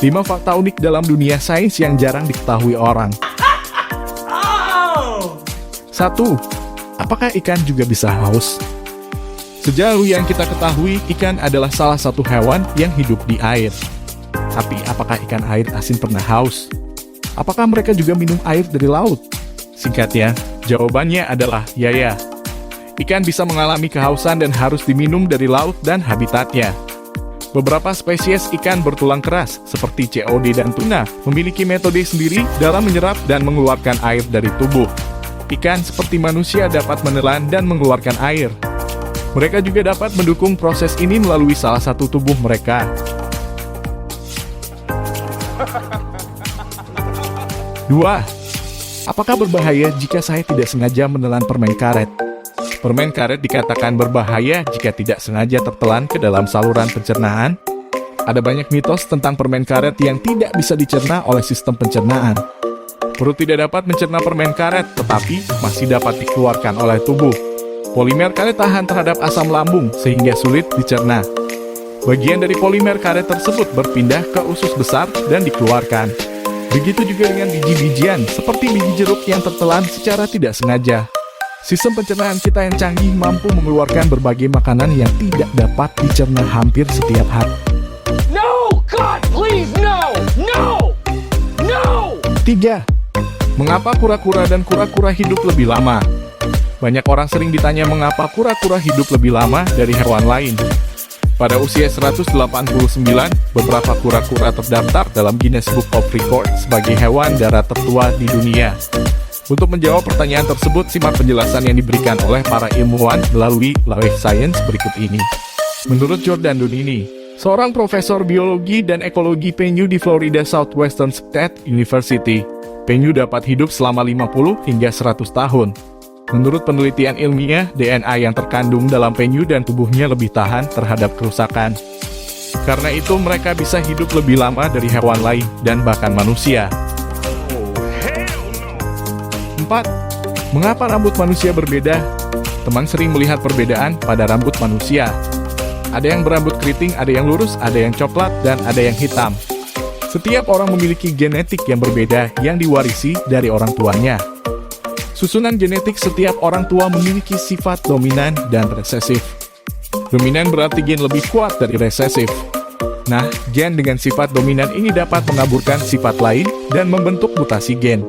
5 fakta unik dalam dunia sains yang jarang diketahui orang. 1. Apakah ikan juga bisa haus? Sejauh yang kita ketahui, ikan adalah salah satu hewan yang hidup di air. Tapi apakah ikan air asin pernah haus? Apakah mereka juga minum air dari laut? Singkatnya, jawabannya adalah ya. Ikan bisa mengalami kehausan dan harus diminum dari laut dan habitatnya. Beberapa spesies ikan bertulang keras, seperti COD dan tuna, memiliki metode sendiri dalam menyerap dan mengeluarkan air dari tubuh. Ikan seperti manusia dapat menelan dan mengeluarkan air. Mereka juga dapat mendukung proses ini melalui salah satu tubuh mereka. 2. Apakah berbahaya jika saya tidak sengaja menelan permen karet? Permen karet dikatakan berbahaya jika tidak sengaja tertelan ke dalam saluran pencernaan. Ada banyak mitos tentang permen karet yang tidak bisa dicerna oleh sistem pencernaan. Perut tidak dapat mencerna permen karet, tetapi masih dapat dikeluarkan oleh tubuh. Polimer karet tahan terhadap asam lambung sehingga sulit dicerna. Bagian dari polimer karet tersebut berpindah ke usus besar dan dikeluarkan. Begitu juga dengan biji-bijian, seperti biji jeruk yang tertelan secara tidak sengaja. Sistem pencernaan kita yang canggih mampu mengeluarkan berbagai makanan yang tidak dapat dicerna hampir setiap hari. No! God, please, no! No! No! 3. Mengapa kura-kura dan kura-kura hidup lebih lama? Banyak orang sering ditanya mengapa kura-kura hidup lebih lama dari hewan lain. Pada usia 189, beberapa kura-kura terdaftar dalam Guinness Book of Records sebagai hewan darat tertua di dunia. Untuk menjawab pertanyaan tersebut, simak penjelasan yang diberikan oleh para ilmuwan melalui Life Science berikut ini. Menurut Jordan Dunini, seorang profesor biologi dan ekologi penyu di Florida Southwestern State University, penyu dapat hidup selama 50 hingga 100 tahun. Menurut penelitian ilmiah, DNA yang terkandung dalam penyu dan tubuhnya lebih tahan terhadap kerusakan. Karena itu, mereka bisa hidup lebih lama dari hewan lain dan bahkan manusia. 4. Mengapa rambut manusia berbeda? Teman sering melihat perbedaan pada rambut manusia. Ada yang berambut keriting, ada yang lurus, ada yang coklat, dan ada yang hitam. Setiap orang memiliki genetik yang berbeda yang diwarisi dari orang tuanya. Susunan genetik setiap orang tua memiliki sifat dominan dan resesif. Dominan berarti gen lebih kuat dari resesif. Nah, gen dengan sifat dominan ini dapat mengaburkan sifat lain dan membentuk mutasi gen.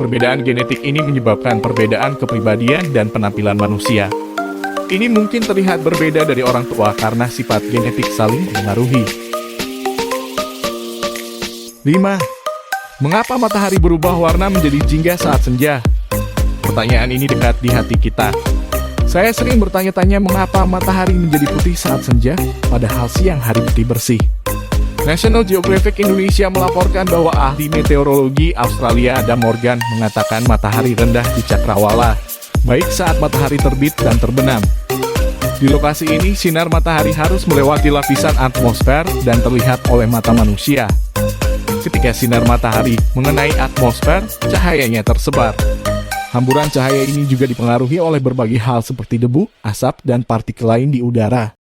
Perbedaan genetik ini menyebabkan perbedaan kepribadian dan penampilan manusia. Ini mungkin terlihat berbeda dari orang tua karena sifat genetik saling mengaruhi. 5. Mengapa matahari berubah warna menjadi jingga saat senja? Pertanyaan ini dekat di hati kita. Saya sering bertanya-tanya mengapa matahari menjadi putih saat senja, padahal siang hari putih bersih. National Geographic Indonesia melaporkan bahwa ahli meteorologi Australia Adam Morgan mengatakan matahari rendah di cakrawala, baik saat matahari terbit dan terbenam. Di lokasi ini, sinar matahari harus melewati lapisan atmosfer dan terlihat oleh mata manusia. Ketika sinar matahari mengenai atmosfer, cahayanya tersebar. Hamburan cahaya ini juga dipengaruhi oleh berbagai hal seperti debu, asap, dan partikel lain di udara.